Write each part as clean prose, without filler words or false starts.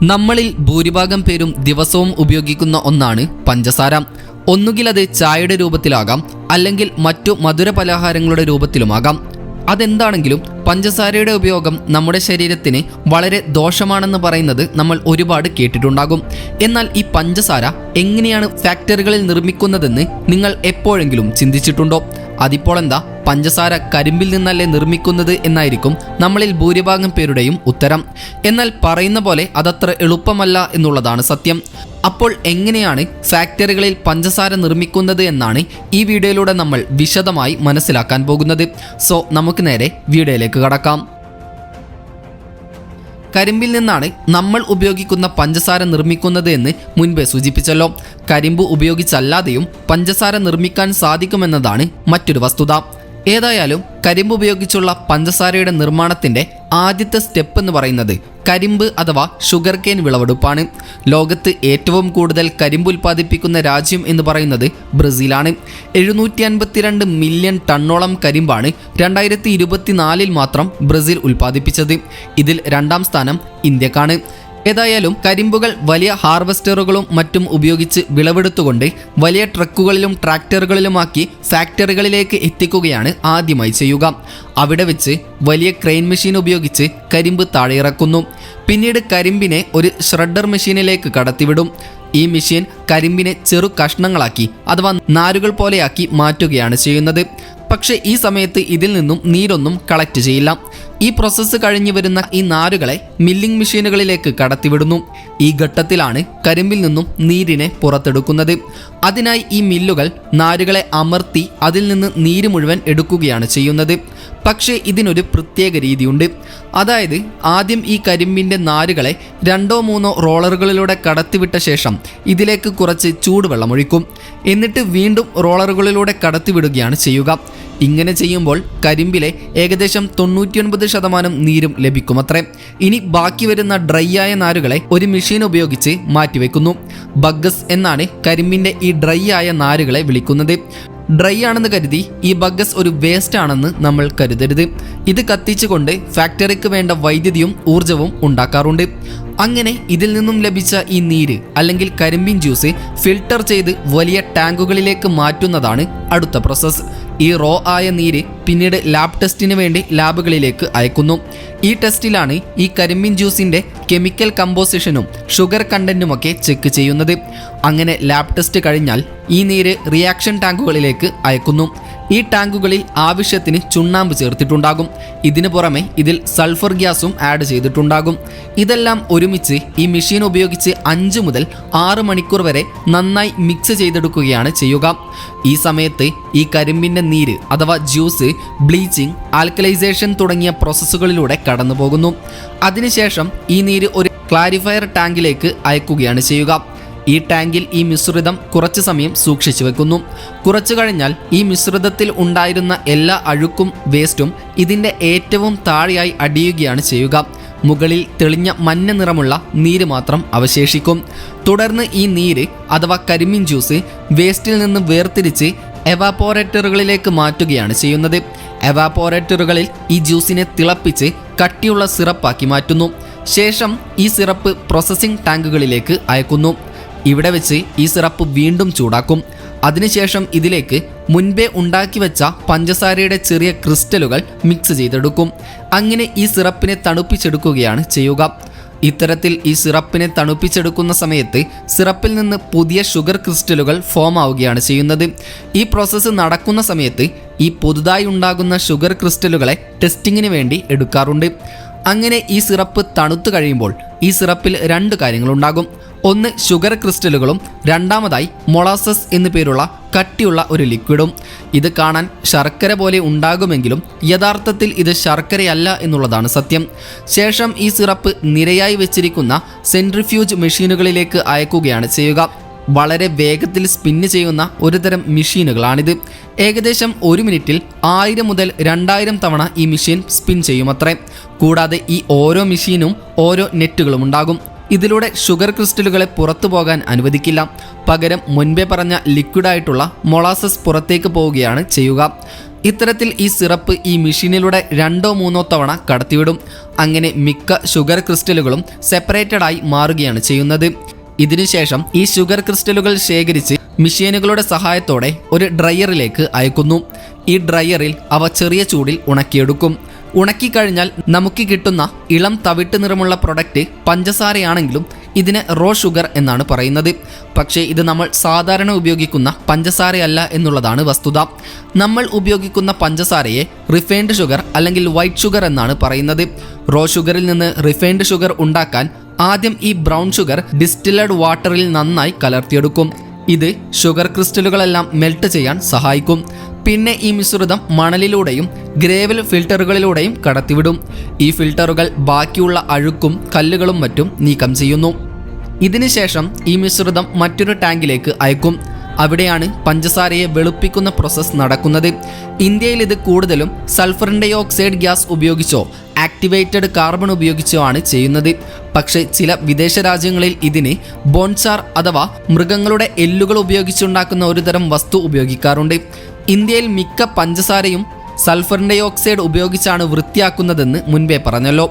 നമ്മളിൽ ഭൂരിഭാഗം പേരും ദിവസവും ഉപയോഗിക്കുന്ന ഒന്നാണ് പഞ്ചസാര. ഒന്നുകിൽ അത് ചായയുടെ രൂപത്തിലാകാം, അല്ലെങ്കിൽ മറ്റു മധുര പലഹാരങ്ങളുടെ രൂപത്തിലുമാകാം. അതെന്താണെങ്കിലും പഞ്ചസാരയുടെ ഉപയോഗം നമ്മുടെ ശരീരത്തിന് വളരെ ദോഷമാണെന്ന് പറയുന്നത് നമ്മൾ ഒരുപാട് കേട്ടിട്ടുണ്ടാകും. എന്നാൽ ഈ പഞ്ചസാര എങ്ങനെയാണ് ഫാക്ടറികളിൽ നിർമ്മിക്കുന്നതെന്ന് നിങ്ങൾ എപ്പോഴെങ്കിലും ചിന്തിച്ചിട്ടുണ്ടോ? അതിപ്പോൾ എന്താ, പഞ്ചസാര കരിമ്പിൽ നിന്നല്ലേ നിർമ്മിക്കുന്നത് എന്നായിരിക്കും നമ്മളിൽ ഭൂരിഭാഗം പേരുടെയും ഉത്തരം. എന്നാൽ പറയുന്ന പോലെ അതത്ര എളുപ്പമല്ല എന്നുള്ളതാണ് സത്യം. അപ്പോൾ എങ്ങനെയാണ് ഫാക്ടറികളിൽ പഞ്ചസാര നിർമ്മിക്കുന്നത് എന്നാണ് ഈ വീഡിയോയിലൂടെ നമ്മൾ വിശദമായി മനസ്സിലാക്കാൻ പോകുന്നത്. സോ നമുക്ക് നേരെ വീഡിയോയിലേക്ക് കടക്കാം. കരിമ്പിൽ നിന്നാണ് നമ്മൾ ഉപയോഗിക്കുന്ന പഞ്ചസാര നിർമ്മിക്കുന്നത് എന്ന് മുൻപേ സൂചിപ്പിച്ചല്ലോ. കരിമ്പ് ഉപയോഗിച്ചല്ലാതെയും പഞ്ചസാര നിർമ്മിക്കാൻ സാധിക്കുമെന്നതാണ് മറ്റൊരു വസ്തുത. ഏതായാലും കരിമ്പ് ഉപയോഗിച്ചുള്ള പഞ്ചസാരയുടെ നിർമ്മാണത്തിൻ്റെ ആദ്യത്തെ സ്റ്റെപ്പ് എന്ന് പറയുന്നത് കരിമ്പ് അഥവാ ഷുഗർ കെയിൻ വിളവെടുപ്പാണ്. ലോകത്ത് ഏറ്റവും കൂടുതൽ കരിമ്പ് ഉൽപ്പാദിപ്പിക്കുന്ന രാജ്യം എന്ന് പറയുന്നത് ബ്രസീലാണ്. 752 മില്യൺ ടണ്ണോളം കരിമ്പാണ് 2024 മാത്രം ബ്രസീൽ ഉൽപ്പാദിപ്പിച്ചത്. ഇതിൽ രണ്ടാം സ്ഥാനം ഇന്ത്യക്കാണ്. ഏതായാലും കരിമ്പുകൾ വലിയ ഹാർവസ്റ്ററുകളും മറ്റും ഉപയോഗിച്ച് വിളവെടുത്തുകൊണ്ട് വലിയ ട്രക്കുകളിലും ട്രാക്ടറുകളിലുമാക്കി ഫാക്ടറികളിലേക്ക് എത്തിക്കുകയാണ് ആദ്യമായി ചെയ്യുക. അവിടെ വെച്ച് വലിയ ക്രെയിൻ മെഷീൻ ഉപയോഗിച്ച് കരിമ്പ് താഴെയിറക്കുന്നു. പിന്നീട് കരിമ്പിനെ ഒരു ഷ്രെഡർ മെഷീനിലേക്ക് കടത്തിവിടും. ഈ മെഷീൻ കരിമ്പിനെ ചെറു കഷ്ണങ്ങളാക്കി അഥവാ നാരുകൾ പോലെയാക്കി മാറ്റുകയാണ് ചെയ്യുന്നത്. പക്ഷേ ഈ സമയത്ത് ഇതിൽ നിന്നും നീരൊന്നും കളക്ട് ചെയ്യില്ല. ഈ പ്രോസസ്സ് കഴിഞ്ഞു വരുന്ന ഈ നാരുകളെ മില്ലിംഗ് മെഷീനുകളിലേക്ക് കടത്തിവിടുന്നു. ഈ ഘട്ടത്തിലാണ് കരിമ്പിൽ നിന്നും നീരിനെ പുറത്തെടുക്കുന്നത്. അതിനായി ഈ മില്ലുകൾ നാരുകളെ അമർത്തി അതിൽ നിന്ന് നീര് മുഴുവൻ എടുക്കുകയാണ് ചെയ്യുന്നത്. പക്ഷേ ഇതിനൊരു പ്രത്യേക രീതിയുണ്ട്. അതായത് ആദ്യം ഈ കരിമ്പിൻ്റെ നാരുകളെ 2-3 റോളറുകളിലൂടെ കടത്തിവിട്ട ശേഷം ഇതിലേക്ക് കുറച്ച് ചൂടുവെള്ളം ഒഴിക്കും. എന്നിട്ട് വീണ്ടും റോളറുകളിലൂടെ കടത്തിവിടുകയാണ് ചെയ്യുക. ഇങ്ങനെ ചെയ്യുമ്പോൾ കരിമ്പിലെ ഏകദേശം 99% നീരും ലഭിക്കുമത്രേ. ഇനി ബാക്കി വരുന്ന ഡ്രൈ ആയ നാരുകളെ ഒരു മെഷീൻ ഉപയോഗിച്ച് മാറ്റിവെക്കുന്നു. ബഗ്ഗസ് എന്നാണ് കരിമ്പിൻ്റെ ഈ ഡ്രൈ ആയ നാരുകളെ വിളിക്കുന്നത്. ഡ്രൈ ആണെന്ന് കരുതി ഈ ബഗ്ഗസ് ഒരു വേസ്റ്റ് ആണെന്ന് നമ്മൾ കരുതരുത്. ഇത് കത്തിച്ചുകൊണ്ട് ഫാക്ടറിക്ക് വേണ്ട വൈദ്യുതിയും ഊർജവും ഉണ്ടാക്കാറുണ്ട്. അങ്ങനെ ഇതിൽ നിന്നും ലഭിച്ച ഈ നീര് അല്ലെങ്കിൽ കരിമ്പിൻ ജ്യൂസ് ഫിൽട്ടർ ചെയ്ത് വലിയ ടാങ്കുകളിലേക്ക് മാറ്റുന്നതാണ് അടുത്ത പ്രോസസ്സ്. ഈ റോ ആയ നീര് പിന്നീട് ലാബ് ടെസ്റ്റിന് വേണ്ടി ലാബുകളിലേക്ക് അയക്കുന്നു. ഈ ടെസ്റ്റിലാണ് ഈ കരിമ്പിൻ ജ്യൂസിൻ്റെ കെമിക്കൽ കമ്പോസിഷനും ഷുഗർ കണ്ടന്റുമൊക്കെ ചെക്ക് ചെയ്യുന്നത്. അങ്ങനെ ലാബ് ടെസ്റ്റ് കഴിഞ്ഞാൽ ഈ നീര് റിയാക്ഷൻ ടാങ്കുകളിലേക്ക് അയക്കുന്നു. ഈ ടാങ്കുകളിൽ ആവശ്യത്തിന് ചുണ്ണാമ്പ് ചേർത്തിട്ടുണ്ടാകും. ഇതിനു പുറമെ ഇതിൽ സൾഫർ ഗ്യാസും ആഡ് ചെയ്തിട്ടുണ്ടാകും. ഇതെല്ലാം ഒരുമിച്ച് ഈ മെഷീൻ ഉപയോഗിച്ച് 5 മുതൽ 6 മണിക്കൂർ വരെ നന്നായി മിക്സ് ചെയ്തെടുക്കുകയാണ് ചെയ്യുക. ഈ സമയത്ത് ഈ കരിമ്പിൻ്റെ നീര് അഥവാ ജ്യൂസ് ബ്ലീച്ചിങ്, ആൽക്കലൈസേഷൻ തുടങ്ങിയ പ്രോസസ്സുകളിലൂടെ കടന്നു പോകുന്നു. അതിനുശേഷം ഈ നീര് ഒരു ക്ലാരിഫയർ ടാങ്കിലേക്ക് അയക്കുകയാണ് ചെയ്യുക. ഈ ടാങ്കിൽ ഈ മിശ്രിതം കുറച്ച് സമയം സൂക്ഷിച്ചു വെക്കുന്നു. കുറച്ചു കഴിഞ്ഞാൽ ഈ മിശ്രിതത്തിൽ ഉണ്ടായിരുന്ന എല്ലാ അഴുക്കും വേസ്റ്റും ഇതിൻ്റെ ഏറ്റവും താഴെയായി അടിയുകയാണ് ചെയ്യുക. മുകളിൽ തെളിഞ്ഞ മഞ്ഞ നിറമുള്ള നീര് മാത്രം അവശേഷിക്കും. തുടർന്ന് ഈ നീര് അഥവാ കരിമ്പിൻ ജ്യൂസ് വേസ്റ്റിൽ നിന്ന് വേർതിരിച്ച് എവാപോറേറ്ററുകളിലേക്ക് മാറ്റുകയാണ് ചെയ്യുന്നത്. എവാപോറേറ്ററുകളിൽ ഈ ജ്യൂസിനെ തിളപ്പിച്ച് കട്ടിയുള്ള സിറപ്പാക്കി മാറ്റുന്നു. ശേഷം ഈ സിറപ്പ് പ്രോസസ്സിംഗ് ടാങ്കുകളിലേക്ക് അയക്കുന്നു. ഇവിടെ വെച്ച് ഈ സിറപ്പ് വീണ്ടും ചൂടാക്കും. അതിനുശേഷം ഇതിലേക്ക് മുൻപേ ഉണ്ടാക്കി വെച്ച പഞ്ചസാരയുടെ ചെറിയ ക്രിസ്റ്റലുകൾ മിക്സ് ചെയ്തെടുക്കും. അങ്ങനെ ഈ സിറപ്പിനെ തണുപ്പിച്ചെടുക്കുകയാണ് ചെയ്യുക. ഇത്തരത്തിൽ ഈ സിറപ്പിനെ തണുപ്പിച്ചെടുക്കുന്ന സമയത്ത് സിറപ്പിൽ നിന്ന് പുതിയ ഷുഗർ ക്രിസ്റ്റലുകൾ ഫോം ആവുകയാണ് ചെയ്യുന്നത്. ഈ പ്രോസസ്സ് നടക്കുന്ന സമയത്ത് ഈ പുതുതായി ഉണ്ടാകുന്ന ഷുഗർ ക്രിസ്റ്റലുകളെ ടെസ്റ്റിങ്ങിന് വേണ്ടി എടുക്കാറുണ്ട്. അങ്ങനെ ഈ സിറപ്പ് തണുത്തു കഴിയുമ്പോൾ ഈ സിറപ്പിൽ 2 കാര്യങ്ങളുണ്ടാകും. ഒന്ന് ഷുഗർ ക്രിസ്റ്റലുകളും രണ്ടാമതായി മൊളാസസ് എന്നു പേരുള്ള കട്ടിയുള്ള ഒരു ലിക്വിഡും. ഇത് കാണാൻ ശർക്കര പോലെ ഉണ്ടാകുമെങ്കിലും യഥാർത്ഥത്തിൽ ഇത് ശർക്കരയല്ല എന്നുള്ളതാണ് സത്യം. ശേഷം ഈ സിറപ്പ് നിരയായി വെച്ചിരിക്കുന്ന സെൻട്രിഫ്യൂജ് മെഷീനുകളിലേക്ക് അയക്കുകയാണ് ചെയ്യുക. വളരെ വേഗത്തിൽ സ്പിന്ന് ചെയ്യുന്ന ഒരുതരം മെഷീനുകളാണിത്. ഏകദേശം 1 മിനിറ്റിൽ 1000 മുതൽ 2000 തവണ ഈ മെഷീൻ സ്പിൻ ചെയ്യുമത്രേ. കൂടാതെ ഈ ഓരോ മെഷീനും ഓരോ നെറ്റുകളും ഉണ്ടാകും. ഇതിലൂടെ ഷുഗർ ക്രിസ്റ്റലുകളെ പുറത്തു പോകാൻ അനുവദിക്കില്ല. പകരം മുൻപേ പറഞ്ഞ ലിക്വിഡായിട്ടുള്ള മൊളാസസ് പുറത്തേക്ക് പോവുകയാണ് ചെയ്യുക. ഇത്തരത്തിൽ ഈ സിറപ്പ് ഈ മെഷീനിലൂടെ 2-3 തവണ കടത്തിവിടും. അങ്ങനെ മിക്ക ഷുഗർ ക്രിസ്റ്റലുകളും സെപ്പറേറ്റഡ് ആയി മാറുകയാണ് ചെയ്യുന്നത്. ഇതിനുശേഷം ഈ ഷുഗർ ക്രിസ്റ്റലുകൾ ശേഖരിച്ച് മെഷീനുകളുടെ സഹായത്തോടെ ഒരു ഡ്രയറിലേക്ക് അയക്കുന്നു. ഈ ഡ്രയറിൽ അവ ചെറിയ ചൂടിൽ ഉണക്കിയെടുക്കും. ഉണക്കിക്കഴിഞ്ഞാൽ നമുക്ക് കിട്ടുന്ന ഇളം തവിട്ട് നിറമുള്ള പ്രൊഡക്റ്റ് പഞ്ചസാരയാണെങ്കിലും ഇതിനെ റോ ഷുഗർ എന്നാണ് പറയുന്നത്. പക്ഷേ ഇത് നമ്മൾ സാധാരണ ഉപയോഗിക്കുന്ന പഞ്ചസാരയല്ല എന്നുള്ളതാണ് വസ്തുത. നമ്മൾ ഉപയോഗിക്കുന്ന പഞ്ചസാരയെ റിഫൈൻഡ് ഷുഗർ അല്ലെങ്കിൽ വൈറ്റ് ഷുഗർ എന്നാണ് പറയുന്നത്. റോ ഷുഗറിൽ നിന്ന് റിഫൈൻഡ് ഷുഗർ ഉണ്ടാക്കാൻ ആദ്യം ഈ ബ്രൗൺ ഷുഗർ ഡിസ്റ്റിലഡ് വാട്ടറിൽ നന്നായി കലർത്തിയെടുക്കും. ഇത് ഷുഗർ ക്രിസ്റ്റലുകളെല്ലാം മെൽറ്റ് ചെയ്യാൻ സഹായിക്കും. പിന്നെ ഈ മിശ്രിതം മണലിലൂടെയും ഗ്രേവൽ ഫിൽറ്ററുകളിലൂടെയും കടത്തിവിടും. ഈ ഫിൽറ്ററുകൾ ബാക്കിയുള്ള അഴുക്കും കല്ലുകളും മറ്റും നീക്കം ചെയ്യുന്നു. ഇതിനുശേഷം ഈ മിശ്രിതം മറ്റൊരു ടാങ്കിലേക്ക് അയക്കും. അവിടെയാണ് പഞ്ചസാരയെ വെളുപ്പിക്കുന്ന പ്രോസസ്സ് നടക്കുന്നത്. ഇന്ത്യയിൽ ഇത് കൂടുതലും സൾഫർ ഡൈ ഓക്സൈഡ് ഗ്യാസ് ഉപയോഗിച്ചോ ആക്ടിവേറ്റഡ് കാർബൺ ഉപയോഗിച്ചോ ആണ് ചെയ്യുന്നത്. പക്ഷേ ചില വിദേശ രാജ്യങ്ങളിൽ ഇതിന് ബോൺചാർ അഥവാ മൃഗങ്ങളുടെ എല്ലുകൾ ഉപയോഗിച്ചുണ്ടാക്കുന്ന ഒരു തരം വസ്തു ഉപയോഗിക്കാറുണ്ട്. ഇന്ത്യയിൽ മിക്ക പഞ്ചസാരയും സൾഫർ ഡൈ ഓക്സൈഡ് ഉപയോഗിച്ചാണ് വൃത്തിയാക്കുന്നതെന്ന് മുൻപേ പറഞ്ഞല്ലോ.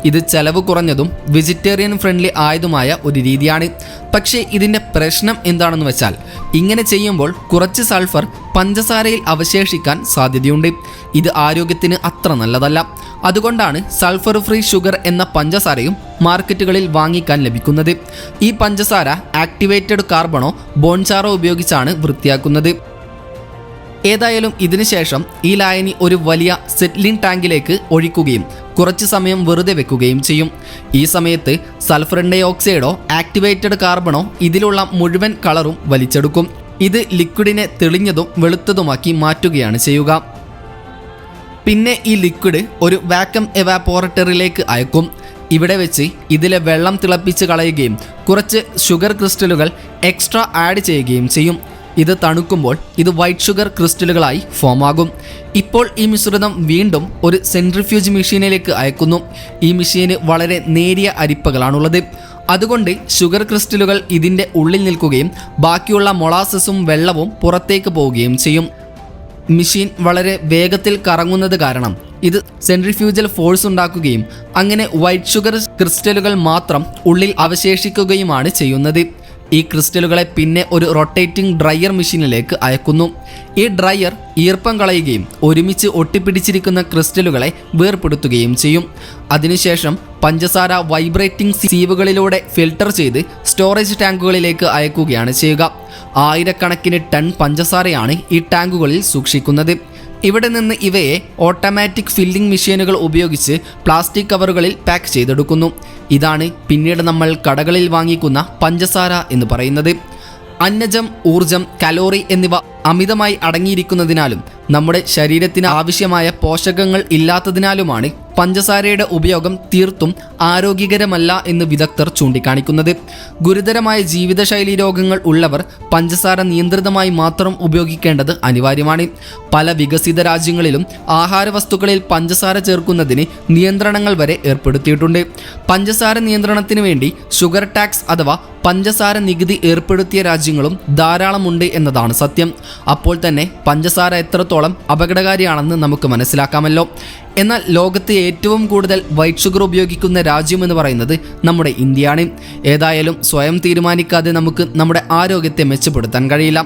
ഇത് ചെലവ് കുറഞ്ഞതും വെജിറ്റേറിയൻ ഫ്രണ്ട്ലി ആയതുമായ ഒരു രീതിയാണ്. പക്ഷേ ഇതിൻ്റെ പ്രശ്നം എന്താണെന്ന് വെച്ചാൽ ഇങ്ങനെ ചെയ്യുമ്പോൾ കുറച്ച് സൾഫർ പഞ്ചസാരയിൽ അവശേഷിക്കാൻ സാധ്യതയുണ്ട്. ഇത് ആരോഗ്യത്തിന് അത്ര നല്ലതല്ല. അതുകൊണ്ടാണ് സൾഫർ ഫ്രീ ഷുഗർ എന്ന പഞ്ചസാരയും മാർക്കറ്റുകളിൽ വാങ്ങിക്കാൻ ലഭിക്കുന്നത്. ഈ പഞ്ചസാര ആക്ടിവേറ്റഡ് കാർബണോ ബോൺചാറോ ഉപയോഗിച്ചാണ് വൃത്തിയാക്കുന്നത്. ഏതായാലും ഇതിനുശേഷം ഈ ലായനി ഒരു വലിയ സെറ്റ്ലിംഗ് ടാങ്കിലേക്ക് ഒഴിക്കുകയും കുറച്ച് സമയം വെറുതെ വെക്കുകയും ചെയ്യും. ഈ സമയത്ത് സൾഫർ ഡൈ ഓക്സൈഡോ ആക്ടിവേറ്റഡ് കാർബണോ ഇതിലുള്ള മുഴുവൻ കളറും വലിച്ചെടുക്കും. ഇത് ലിക്വിഡിനെ തെളിഞ്ഞതും വെളുത്തതുമാക്കി മാറ്റുകയാണ് ചെയ്യുക. പിന്നെ ഈ ലിക്വിഡ് ഒരു വാക്വം എവാപോറേറ്ററിലേക്ക് അയക്കും. ഇവിടെ വെച്ച് ഇതിലെ വെള്ളം തിളപ്പിച്ച് കളയുകയും കുറച്ച് ഷുഗർ ക്രിസ്റ്റലുകൾ എക്സ്ട്രാ ആഡ് ചെയ്യുകയും ചെയ്യും. ഇത് തണുക്കുമ്പോൾ ഇത് വൈറ്റ് ഷുഗർ ക്രിസ്റ്റലുകളായി ഫോം ആകും. ഇപ്പോൾ ഈ മിശ്രിതം വീണ്ടും ഒരു സെൻട്രിഫ്യൂജ് മെഷീനിലേക്ക് അയക്കുന്നു. ഈ മെഷീന് വളരെ നേരിയ അരിപ്പകളാണുള്ളത്. അതുകൊണ്ട് ഷുഗർ ക്രിസ്റ്റലുകൾ ഇതിൻ്റെ ഉള്ളിൽ നിൽക്കുകയും ബാക്കിയുള്ള മൊളാസസും വെള്ളവും പുറത്തേക്ക് പോവുകയും ചെയ്യും. മെഷീൻ വളരെ വേഗത്തിൽ കറങ്ങുന്നത് കാരണം ഇത് സെൻട്രിഫ്യൂജൽ ഫോഴ്സ് ഉണ്ടാക്കുകയും അങ്ങനെ വൈറ്റ് ഷുഗർ ക്രിസ്റ്റലുകൾ മാത്രം ഉള്ളിൽ അവശേഷിക്കുകയുമാണ് ചെയ്യുന്നത്. ഈ ക്രിസ്റ്റലുകളെ പിന്നെ ഒരു റൊട്ടേറ്റിംഗ് ഡ്രയർ മെഷീനിലേക്ക് അയക്കുന്നു. ഈ ഡ്രയർ ഈർപ്പം കളയുകയും ഒരുമിച്ച് ഒട്ടിപ്പിടിച്ചിരിക്കുന്ന ക്രിസ്റ്റലുകളെ വേർപെടുത്തുകയും ചെയ്യും. അതിനുശേഷം പഞ്ചസാര വൈബ്രേറ്റിംഗ് സീവുകളിലൂടെ ഫിൽട്ടർ ചെയ്ത് സ്റ്റോറേജ് ടാങ്കുകളിലേക്ക് അയക്കുകയാണ് ചെയ്യുക. ആയിരക്കണക്കിന് ടൺ പഞ്ചസാരയാണ് ഈ ടാങ്കുകളിൽ സൂക്ഷിക്കുന്നത്. ഇവിടെ നിന്ന് ഇവയെ ഓട്ടോമാറ്റിക് ഫില്ലിംഗ് മെഷീനുകൾ ഉപയോഗിച്ച് പ്ലാസ്റ്റിക് കവറുകളിൽ പാക്ക് ചെയ്തെടുക്കുന്നു. ഇതാണ് പിന്നീട് നമ്മൾ കടകളിൽ വാങ്ങിക്കുന്ന പഞ്ചസാര എന്ന് പറയുന്നത്. അന്നജം, ഊർജം, കലോറി എന്നിവ അമിതമായി അടങ്ങിയിരിക്കുന്നതിനാലും നമ്മുടെ ശരീരത്തിന് ആവശ്യമായ പോഷകങ്ങൾ ഇല്ലാത്തതിനാലുമാണ് പഞ്ചസാരയുടെ ഉപയോഗം തീർത്തും ആരോഗ്യകരമല്ല എന്ന് വിദഗ്ധർ ചൂണ്ടിക്കാണിക്കുന്നത്. ഗുരുതരമായ ജീവിതശൈലി രോഗങ്ങൾ ഉള്ളവർ പഞ്ചസാര നിയന്ത്രിതമായി മാത്രം ഉപയോഗിക്കേണ്ടത് അനിവാര്യമാണ്. പല വികസിത രാജ്യങ്ങളിലും ആഹാരവസ്തുക്കളിൽ പഞ്ചസാര ചേർക്കുന്നതിന് നിയന്ത്രണങ്ങൾ വരെ ഏർപ്പെടുത്തിയിട്ടുണ്ട്. പഞ്ചസാര നിയന്ത്രണത്തിന് വേണ്ടി ഷുഗർ ടാക്സ് അഥവാ പഞ്ചസാര നികുതി ഏർപ്പെടുത്തിയ രാജ്യങ്ങളും ധാരാളമുണ്ട് എന്നതാണ് സത്യം. അപ്പോൾ തന്നെ പഞ്ചസാര എത്രത്തോളം അപകടകാരിയാണെന്ന് നമുക്ക് മനസ്സിലാക്കാമല്ലോ. എന്നാൽ ലോകത്ത് ഏറ്റവും കൂടുതൽ വൈറ്റ് ഷുഗർ ഉപയോഗിക്കുന്ന രാജ്യമെന്ന് പറയുന്നത് നമ്മുടെ ഇന്ത്യയാണ്. ഏതായാലും സ്വയം തീരുമാനിക്കാതെ നമുക്ക് നമ്മുടെ ആരോഗ്യത്തെ മെച്ചപ്പെടുത്താൻ കഴിയില്ല.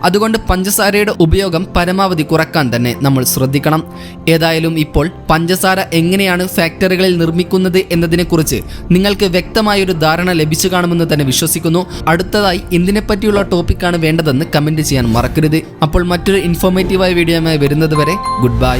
അതുകൊണ്ട് പഞ്ചസാരയുടെ ഉപയോഗം പരമാവധി കുറക്കാൻ തന്നെ നമ്മൾ ശ്രദ്ധിക്കണം. ഏതായാലും ഇപ്പോൾ പഞ്ചസാര എങ്ങനെയാണ് ഫാക്ടറികളിൽ നിർമ്മിക്കുന്നത് എന്നതിനെക്കുറിച്ച് നിങ്ങൾക്ക് വ്യക്തമായൊരു ധാരണ ലഭിച്ചു കാണുമെന്ന് തന്നെ വിശ്വസിക്കുന്നു. അടുത്തതായി എന്തിനെപ്പറ്റിയുള്ള ടോപ്പിക്കാണ് വേണ്ടതെന്ന് കമൻറ്റ് ചെയ്യാൻ മറക്കരുത്. അപ്പോൾ മറ്റൊരു ഇൻഫോർമേറ്റീവായ വീഡിയോയുമായി വരുന്നത് വരെ ഗുഡ് ബൈ.